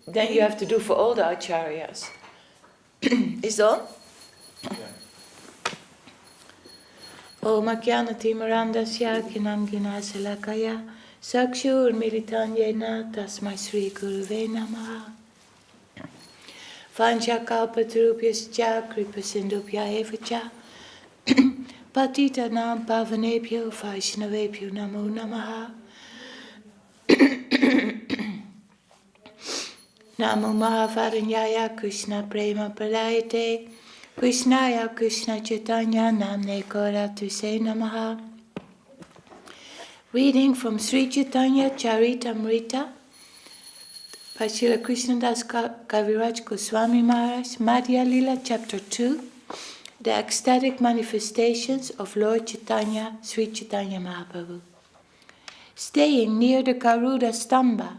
Then you have to do for all the acharyas. Is it on? Om Ajnanati Mirandasya Kinangina Salakaya Sakshur Militanyena Tasmai Sri Guruve Namaha Vanchakalpatarupyascha Kripasindupya Evacha Patita Nam Pavanepyo Vaishnavepyo Namo Namaha Namo Mahavaranyaya Krishna Prema Pralayate Krishnaya Krishna Chaitanya Namne Koratuse Namaha. Reading from Sri Chaitanya Charitamrita by Srila Krishnadas Kaviraj Goswami Maharaj, Madhya Lila Chapter 2, The Ecstatic Manifestations of Lord Chaitanya, Sri Chaitanya Mahaprabhu. Staying near the Garuda Stamba,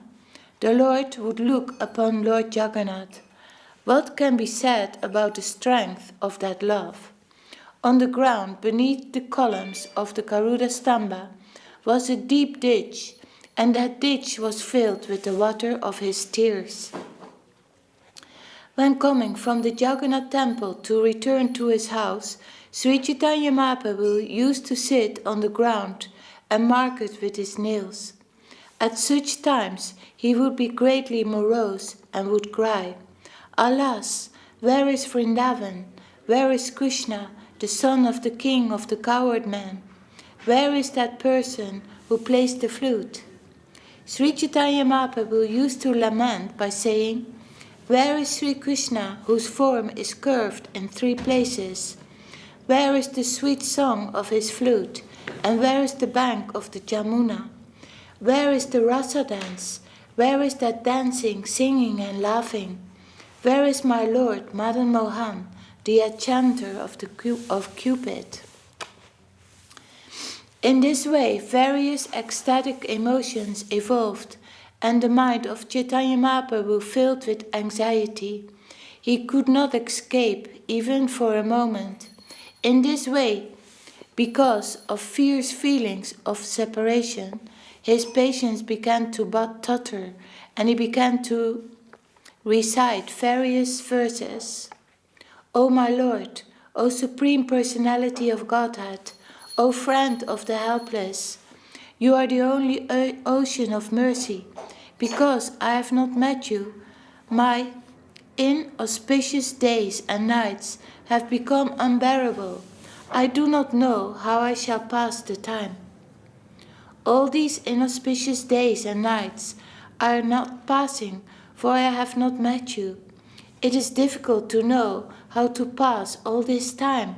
the Lord would look upon Lord Jagannath. What can be said about the strength of that love? On the ground beneath the columns of the Garuda Stamba was a deep ditch, and that ditch was filled with the water of his tears. When coming from the Jagannath temple to return to his house, Sri Chaitanya Mahaprabhu used to sit on the ground and mark it with his nails. At such times he would be greatly morose and would cry, "Alas, where is Vrindavan? Where is Krishna, the son of the king of the coward men? Where is that person who plays the flute?" Sri Chaitanya Mahaprabhu used to lament by saying, "Where is Sri Krishna, whose form is curved in 3 places? Where is the sweet song of his flute? And where is the bank of the Jamuna? Where is the rasa dance? Where is that dancing, singing and laughing? Where is my lord Madan Mohan, the enchanter of Cupid?" In this way, various ecstatic emotions evolved, and the mind of Chaitanya Mahaprabhu filled with anxiety. He could not escape, even for a moment. In this way, because of fierce feelings of separation, his patience began to totter, and he began to recite various verses. "O my Lord, O Supreme Personality of Godhead, O friend of the helpless, you are the only ocean of mercy. Because I have not met you, my inauspicious days and nights have become unbearable. I do not know how I shall pass the time. All these inauspicious days and nights are not passing, for I have not met you. It is difficult to know how to pass all this time,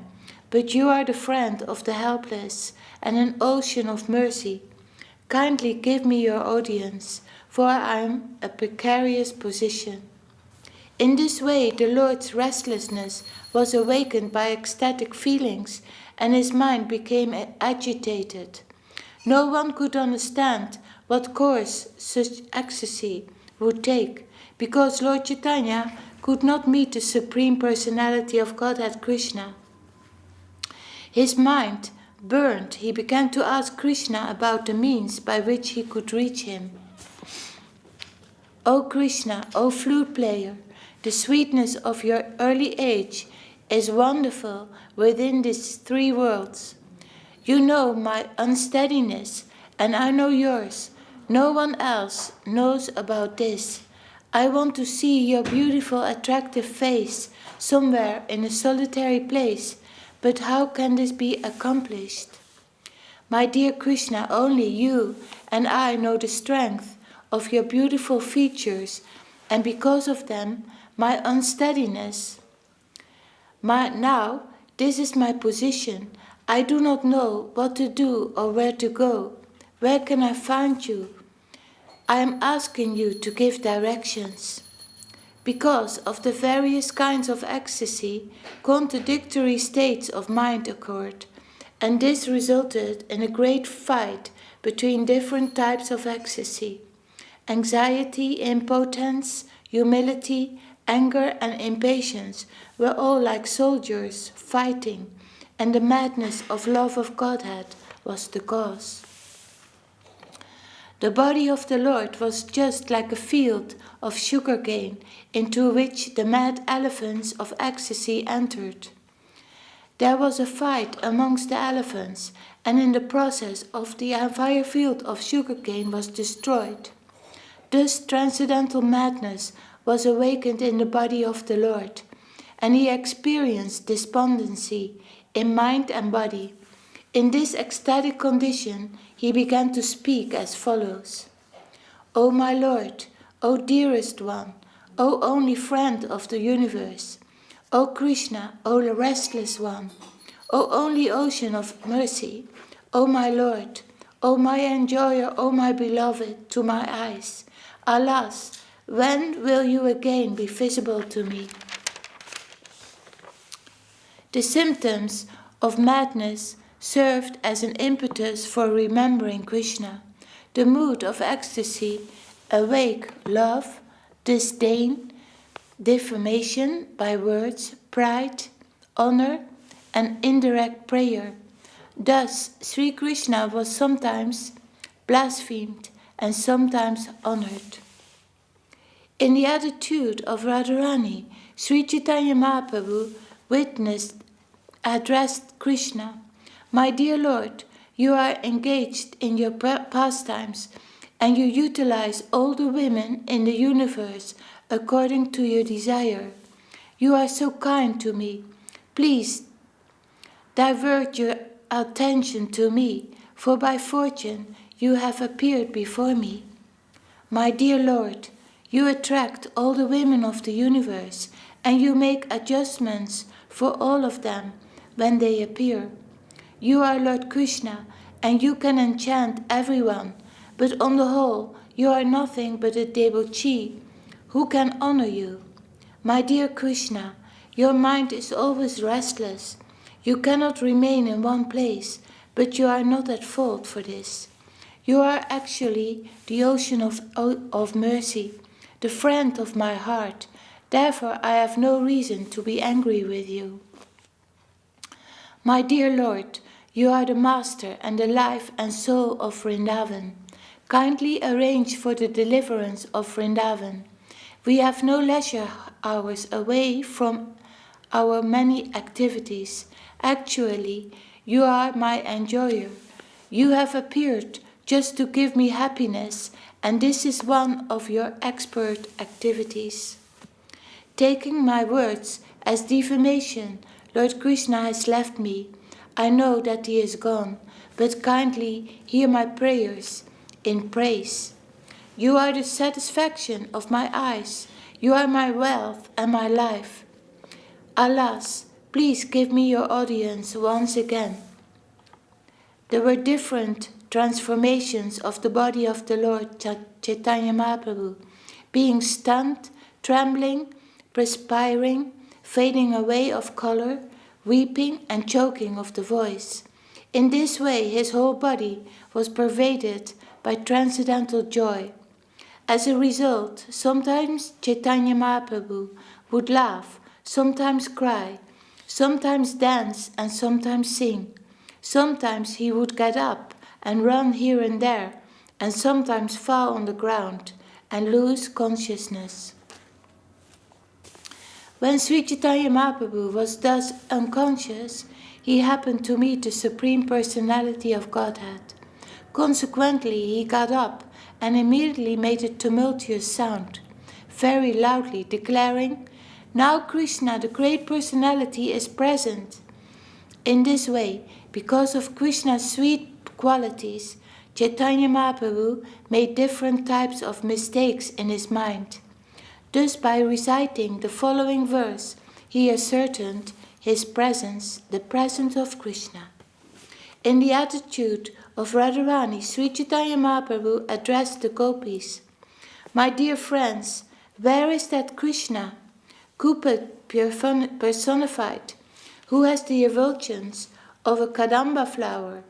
but you are the friend of the helpless and an ocean of mercy. Kindly give me your audience, for I am in a precarious position." In this way, the Lord's restlessness was awakened by ecstatic feelings, and his mind became agitated. No one could understand what course such ecstasy would take, because Lord Chaitanya could not meet the Supreme Personality of Godhead Krishna. His mind burned. He began to ask Krishna about the means by which he could reach him. "O Krishna, O flute player, the sweetness of your early age is wonderful within these 3 worlds. You know my unsteadiness, and I know yours. No one else knows about this. I want to see your beautiful, attractive face somewhere in a solitary place, but how can this be accomplished? My dear Krishna, only you and I know the strength of your beautiful features, and because of them, my unsteadiness. Now, this is my position. I do not know what to do or where to go. Where can I find you? I am asking you to give directions." Because of the various kinds of ecstasy, contradictory states of mind occurred, and this resulted in a great fight between different types of ecstasy. Anxiety, impotence, humility, anger, and impatience were all like soldiers fighting, and the madness of love of Godhead was the cause. The body of the Lord was just like a field of sugarcane into which the mad elephants of ecstasy entered. There was a fight amongst the elephants, and in the process of the entire field of sugarcane was destroyed. Thus transcendental madness was awakened in the body of the Lord, and he experienced despondency in mind and body. In this ecstatic condition, he began to speak as follows: O my Lord, O dearest one, O only friend of the universe, O Krishna, O restless one, O only ocean of mercy, O my Lord, O my enjoyer, O my beloved to my eyes, alas, when will you again be visible to me? The symptoms of madness served as an impetus for remembering Krishna. The mood of ecstasy awake love, disdain, defamation by words, pride, honor, and indirect prayer. Thus, Sri Krishna was sometimes blasphemed and sometimes honored. In the attitude of Radharani, Sri Chaitanya Mahaprabhu addressed Krishna, My dear Lord, you are engaged in your pastimes, and you utilize all the women in the universe according to your desire. You are so kind to me. Please divert your attention to me, for by fortune you have appeared before me. My dear Lord, you attract all the women of the universe, and you make adjustments for all of them when they appear. You are Lord Krishna, and you can enchant everyone, but on the whole, you are nothing but a debauchee. Who can honor you? My dear Krishna, your mind is always restless. You cannot remain in one place, but you are not at fault for this. You are actually the ocean of mercy, the friend of my heart. Therefore, I have no reason to be angry with you. My dear Lord, you are the master and the life and soul of Vrindavan. Kindly arrange for the deliverance of Vrindavan. We have no leisure hours away from our many activities. Actually, you are my enjoyer. You have appeared just to give me happiness, and this is one of your expert activities. Taking my words as defamation, Lord Krishna has left me. I know that he is gone, but kindly hear my prayers in praise. You are the satisfaction of my eyes. You are my wealth and my life. Alas, please give me your audience once again. There were different transformations of the body of the Lord Chaitanya Mahaprabhu, being stunned, trembling, perspiring, fading away of color, weeping and choking of the voice. In this way his whole body was pervaded by transcendental joy. As a result, sometimes Chaitanya Mahaprabhu would laugh, sometimes cry, sometimes dance and sometimes sing. Sometimes he would get up and run here and there, and sometimes fall on the ground and lose consciousness. When Sri Chaitanya Mahaprabhu was thus unconscious, he happened to meet the Supreme Personality of Godhead. Consequently, he got up and immediately made a tumultuous sound, very loudly declaring, Now Krishna, the Great Personality, is present. In this way, because of Krishna's sweet qualities, Chaitanya Mahaprabhu made different types of mistakes in his mind. Thus, by reciting the following verse, he ascertained his presence, the presence of Krishna. In the attitude of Radharani, Sri Chaitanya Mahaprabhu addressed the gopis. My dear friends, where is that Krishna, Cupid personified, who has the effulgence of a kadamba flower,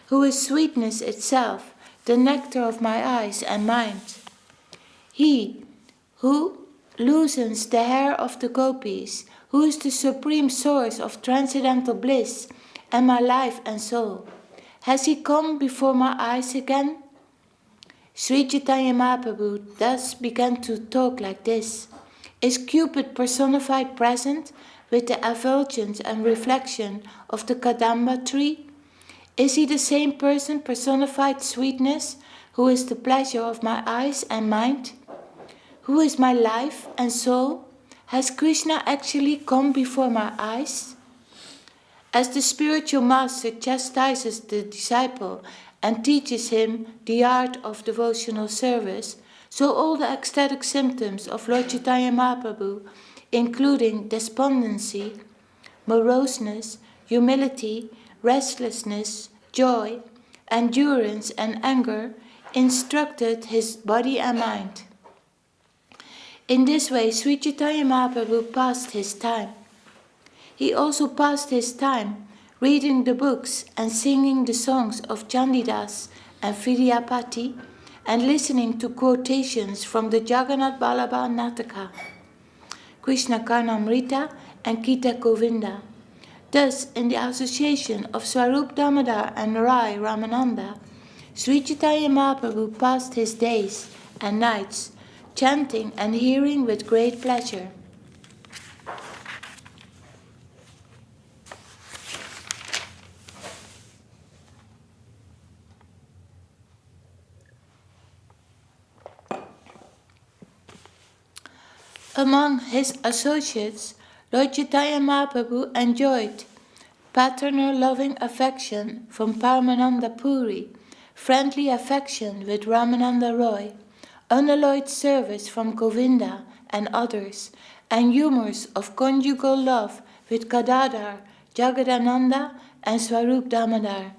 who is sweetness itself, the nectar of my eyes and mind? He who loosens the hair of the gopis, who is the supreme source of transcendental bliss and my life and soul. Has he come before my eyes again? Sri Chaitanya Mahaprabhu thus began to talk like this. Is Cupid personified present with the effulgence and reflection of the Kadamba tree? Is he the same person personified sweetness, who is the pleasure of my eyes and mind? Who is my life and soul? Has Krishna actually come before my eyes? As the spiritual master chastises the disciple and teaches him the art of devotional service, so all the ecstatic symptoms of Lord Chaitanya Mahaprabhu, including despondency, moroseness, humility, restlessness, joy, endurance, and anger, instructed his body and mind. In this way, Sri Chaitanya Mahaprabhu passed his time. He also passed his time reading the books and singing the songs of Chandidas and Vidyapati and listening to quotations from the Jagannath Ballabha Nataka, Krishna Karnamrita and Gita Govinda. Thus, in the association of Swarup Damodar and Rai Ramananda, Sri Chaitanya Mahaprabhu passed his days and nights chanting and hearing with great pleasure. Among his associates, Lord Chaitanya Mahaprabhu enjoyed paternal loving affection from Paramananda Puri, friendly affection with Ramananda Roy, unalloyed service from Govinda and others, and humours of conjugal love with Gadadhar, Jagadananda, and Swarup Damodar.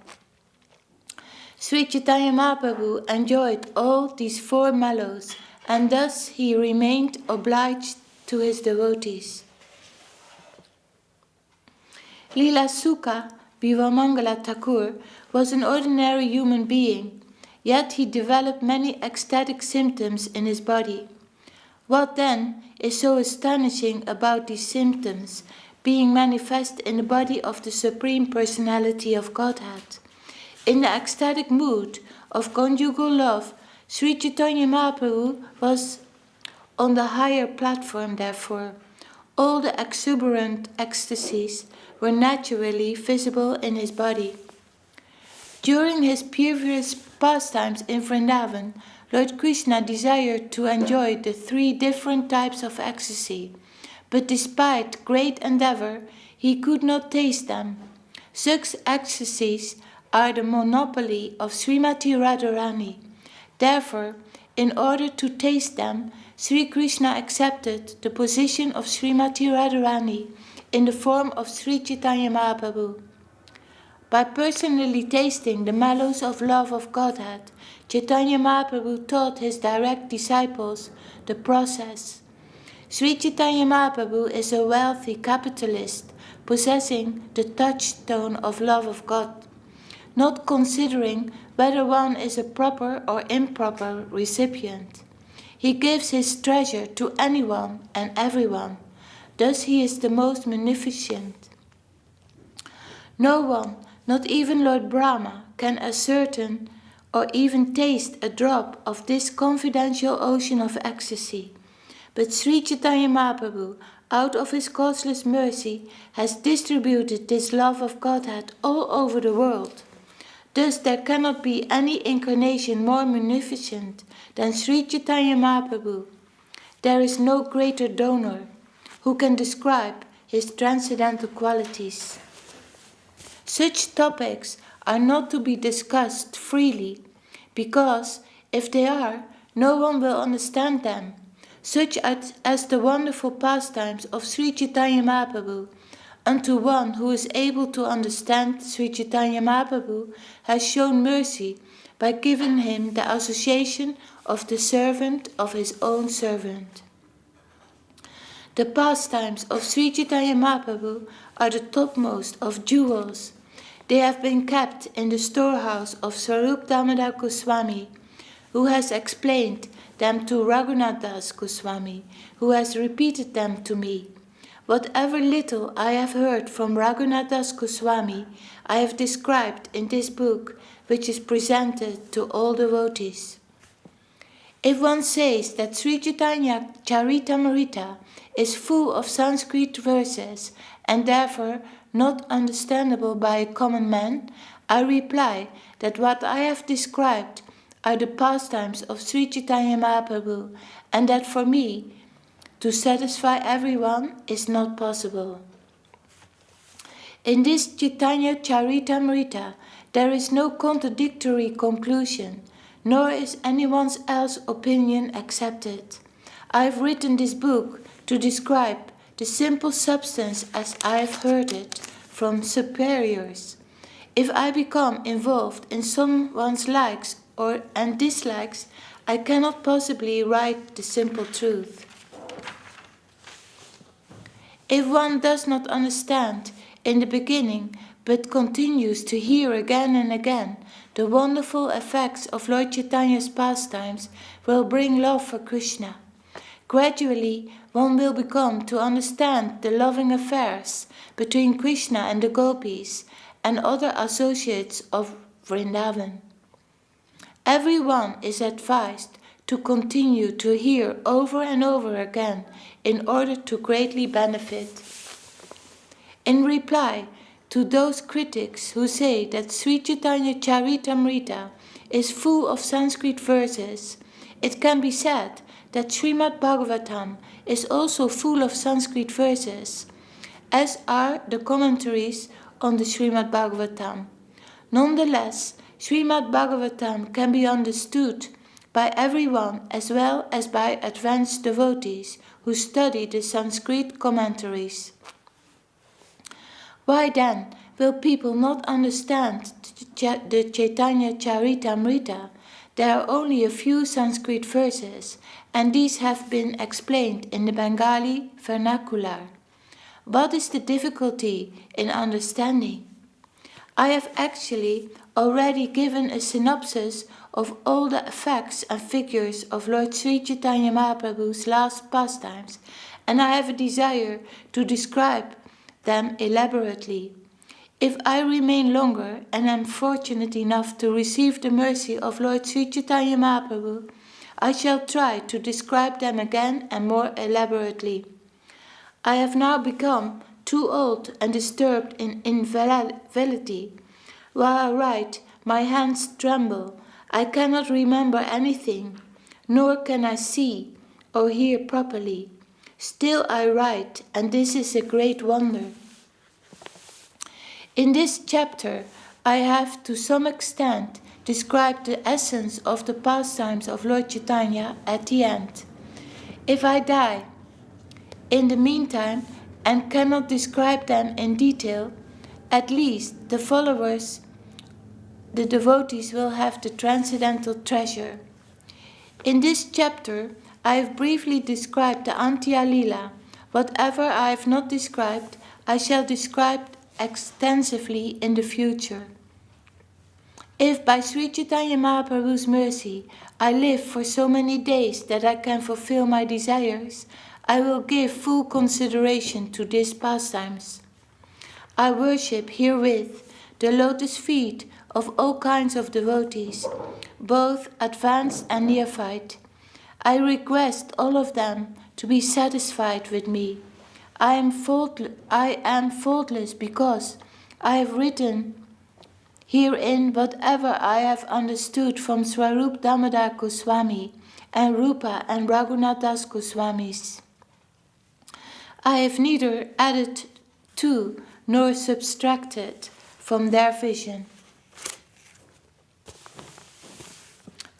Sri Chaitanya Mahaprabhu enjoyed all these four mellows, and thus he remained obliged to his devotees. Lila Sukha Bivamangala Thakur was an ordinary human being, yet he developed many ecstatic symptoms in his body. What then is so astonishing about these symptoms being manifest in the body of the Supreme Personality of Godhead? In the ecstatic mood of conjugal love, Sri Chaitanya Mahaprabhu was on the higher platform, therefore. All the exuberant ecstasies were naturally visible in his body. During his previous pastimes in Vrindavan, Lord Krishna desired to enjoy the three different types of ecstasy, but despite great endeavor, he could not taste them. Such ecstasies are the monopoly of Srimati Radharani. Therefore, in order to taste them, Sri Krishna accepted the position of Srimati Radharani in the form of Sri Chaitanya Mahaprabhu. By personally tasting the mellows of love of Godhead, Chaitanya Mahaprabhu taught his direct disciples the process. Sri Chaitanya Mahaprabhu is a wealthy capitalist possessing the touchstone of love of God, not considering whether one is a proper or improper recipient. He gives his treasure to anyone and everyone. Thus he is the most munificent. No one, not even Lord Brahma, can ascertain or even taste a drop of this confidential ocean of ecstasy. But Sri Chaitanya Mahaprabhu, out of his causeless mercy, has distributed this love of Godhead all over the world. Thus there cannot be any incarnation more munificent than Sri Chaitanya Mahaprabhu. There is no greater donor who can describe his transcendental qualities. Such topics are not to be discussed freely, because if they are, no one will understand them, such as the wonderful pastimes of Sri Chaitanya Mahaprabhu. Unto one who is able to understand, Sri Chaitanya Mahaprabhu has shown mercy by giving him the association of the servant of his own servant. The pastimes of Sri Chaitanya Mahaprabhu are the topmost of jewels. They have been kept in the storehouse of Swarup Damodar Goswami, who has explained them to Raghunath Das Goswami, who has repeated them to me. Whatever little I have heard from Raghunath Das Goswami, I have described in this book, which is presented to all devotees. If one says that Sri Chaitanya Charitamrita is full of Sanskrit verses and therefore not understandable by a common man, I reply that what I have described are the pastimes of Sri Chaitanya Mahaprabhu, and that for me, to satisfy everyone is not possible. In this Chaitanya Charitamrita, there is no contradictory conclusion, nor is anyone else's opinion accepted. I have written this book to describe the simple substance as I have heard it from superiors. If I become involved in someone's likes and dislikes, I cannot possibly write the simple truth. If one does not understand in the beginning, but continues to hear again and again the wonderful effects of Lord Chaitanya's pastimes, will bring love for Krishna. Gradually, one will become to understand the loving affairs between Krishna and the gopis and other associates of Vrindavan. Everyone is advised to continue to hear over and over again in order to greatly benefit. In reply to those critics who say that Sri Chaitanya Charitamrita is full of Sanskrit verses, it can be said that Srimad Bhagavatam is also full of Sanskrit verses, as are the commentaries on the Srimad Bhagavatam. Nonetheless, Srimad Bhagavatam can be understood by everyone as well as by advanced devotees who study the Sanskrit commentaries. Why then will people not understand the Chaitanya Charitamrita? There are only a few Sanskrit verses, and these have been explained in the Bengali vernacular. What is the difficulty in understanding? I have actually already given a synopsis of all the facts and figures of Lord Sri Chaitanya Mahaprabhu's last pastimes, and I have a desire to describe them elaborately. If I remain longer and am fortunate enough to receive the mercy of Lord Sri Chaitanya Mahaprabhu, I shall try to describe them again and more elaborately. I have now become too old and disturbed in invalidity. While I write, my hands tremble. I cannot remember anything, nor can I see or hear properly. Still I write, and this is a great wonder. In this chapter, I have to some extent described the essence of the pastimes of Lord Chaitanya at the end. If I die in the meantime and cannot describe them in detail, at least the followers, the devotees, will have the transcendental treasure. In this chapter, I have briefly described the Antya Lila. Whatever I have not described, I shall describe extensively in the future. If by Sri Chaitanya Mahaprabhu's mercy I live for so many days that I can fulfill my desires, I will give full consideration to these pastimes. I worship herewith the lotus feet of all kinds of devotees, both advanced and neophyte. I request all of them to be satisfied with me. I am faultless because I have written herein whatever I have understood from Swarup Damodar Goswami and Rupa and Raghunath Das Goswamis. I have neither added to nor subtracted from their vision.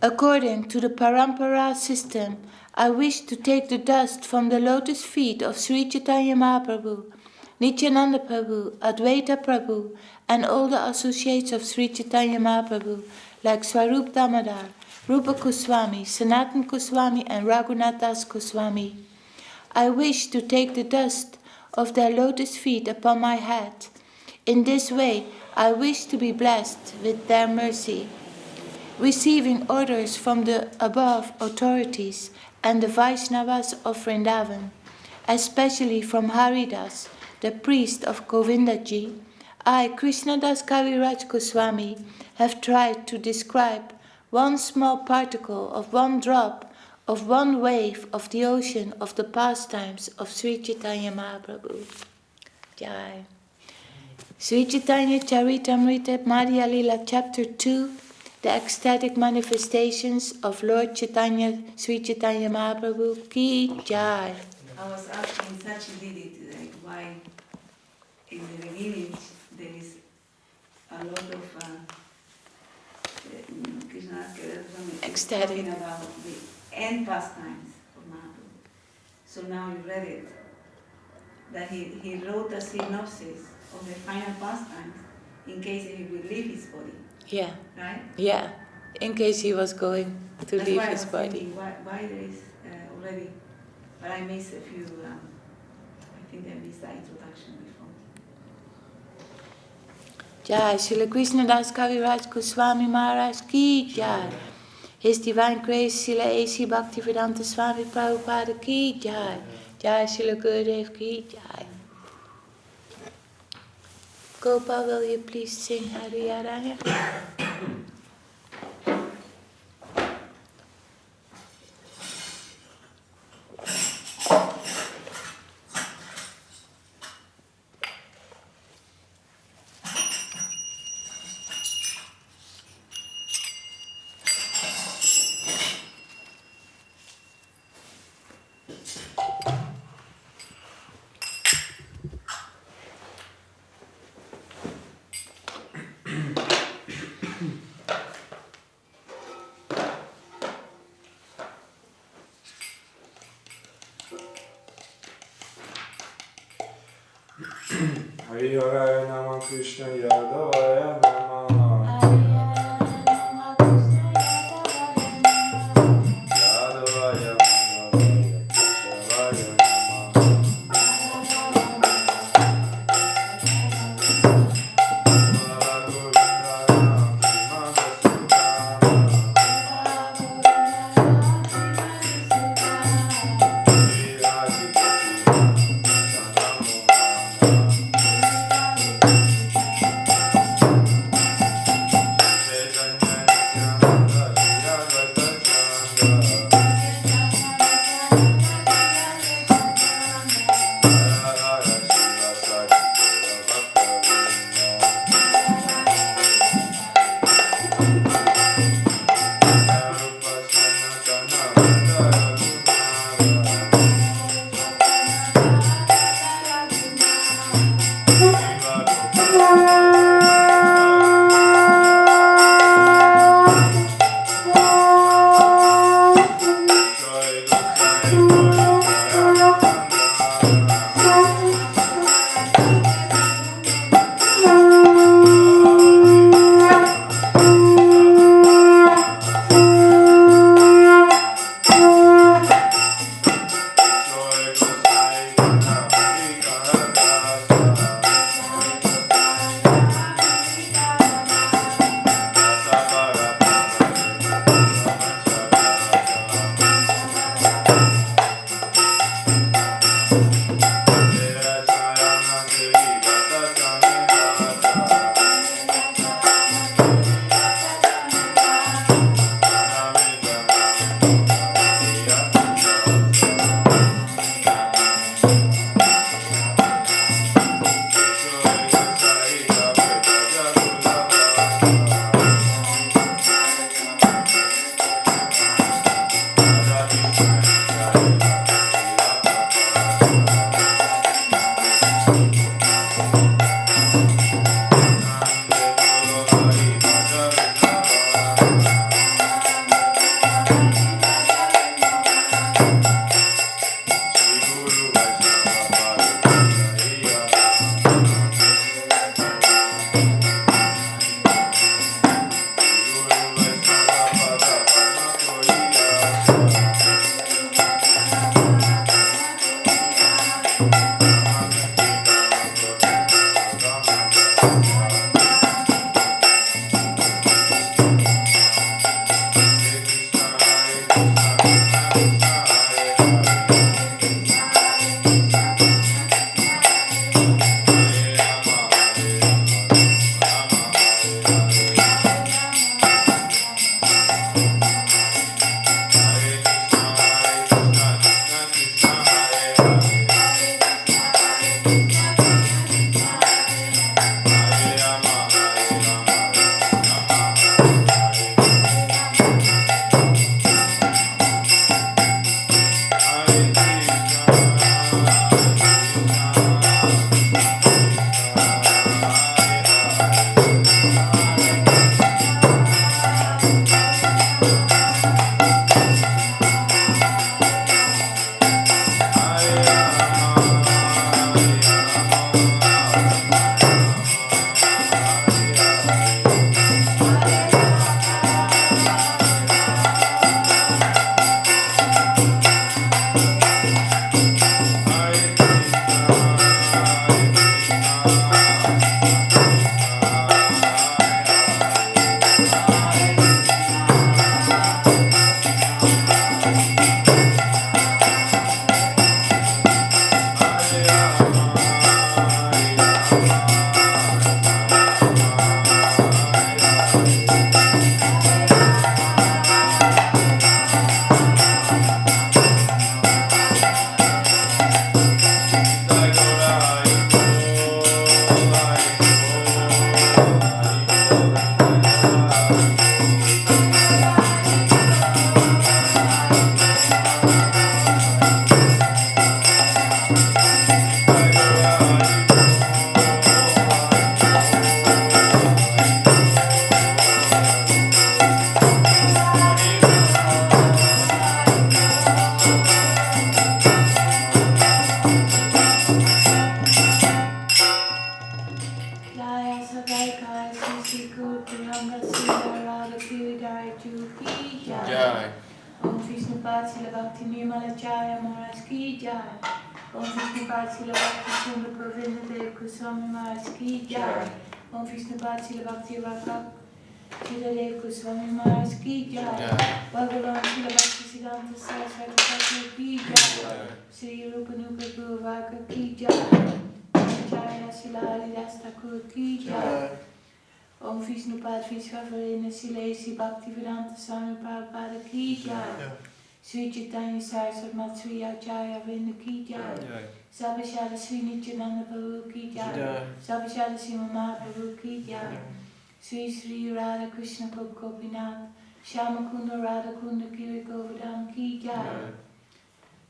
According to the Parampara system, I wish to take the dust from the lotus feet of Sri Chaitanya Mahaprabhu, Nityananda Prabhu, Advaita Prabhu, and all the associates of Sri Chaitanya Mahaprabhu, like Swarup Damodar, Rupa Goswami, Sanatan Goswami, and Raghunath Das Goswami. I wish to take the dust of their lotus feet upon my head. In this way, I wish to be blessed with their mercy. Receiving orders from the above authorities and the Vaishnavas of Vrindavan, especially from Haridas, the priest of Govindaji, I, Krishnadas Kaviraj Goswami, have tried to describe one small particle of one drop of one wave of the ocean of the pastimes of Sri Chaitanya Mahaprabhu. Jai. Sri Chaitanya Charitamrita Madhya Lila Chapter 2, the ecstatic manifestations of Lord Chaitanya, Sri Chaitanya Mahaprabhu Ki Jai. I was asking Sachi Devi today why in the beginning there is a lot of ecstatic talking about the end pastimes of Mahaprabhu. So now you read it, that he wrote a synopsis of the final pastimes in case he will leave his body. Yeah. Right? Yeah. In case he was going to That's leave why his I was body. thinking, why there is already, but I missed a few, I think I missed the introduction before. Jai, Srila Krishnadas Kaviraj Goswami Maharaj Ki Jai. His Divine Grace Srila A.C. Bhaktivedanta Swami Prabhupada Ki Jai. Jai Srila Gurudev Ki Jai. Gopal, will you please sing Hari Araya? Hari Haraya Nama Krishna Yadavaya Nama Yadavaya Madhavaya Keshavaya Bhakti Nimalacharya Maharaj ki jai. Om Vishnupad Srila Bhakti Sundar Govinda Dev Goswami Maharaj ki jai. Om Vishnupad Srila Bhakti Vakak Srila Dev Goswami Maharaj ki jai. Bhagavan Srila Bhakti Siddhanta Saraswati Thakur ki jai. Sri Rupa Nuka Guru Varga ki jai. Acharya Srila Haridas Thakur ki jai. Om Vishnupad Vishwavarena Silesi Bhaktivedanta Swami Prabhupada ki jai. Sri Chaitanya Saraswati Mat Sri Acharya Vrinda ki jai. Sabhashada Sri Nityananda Prabhu ki jai. Sabhashada Sri Mama Prabhu ki jai. Sri Sri Radha Krishna Gopinath Shyamakunda Radha Kunda Giri Govardhan ki jai.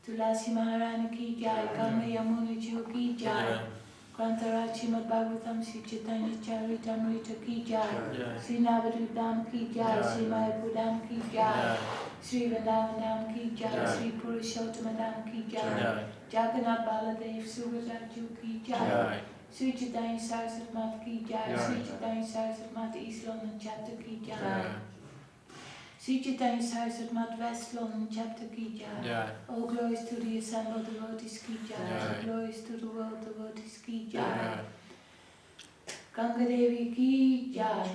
Tulasi Maharani ki jai. Ganga Yamuna Jo ki jai. Grantharaj Srimad Bhagavatam Sri Chaitanya Charitamrita ki jai. Sri Navadvipam ki jai. Sri Mayapur ki jai. Sri Vrindavan ki jai. Sri Purushottam ki jai. Jagannath Baladev Subhadra ki jai. Sri Chaitanya Saraswati Mat ki jai. Sri Chaitanya Saraswati Mat East London Chapter ki jai. Sri Chaitanya Saraswati Mat West London Chapter ki jai. All glories to the assembled devotees ki jai. All glories to the world devotees ki jai. Ganga Devi ki jai.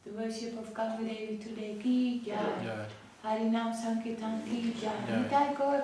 The worship of Ganga Devi today ki jai. Harinam Sankirtan ki jai. Nitai Gaur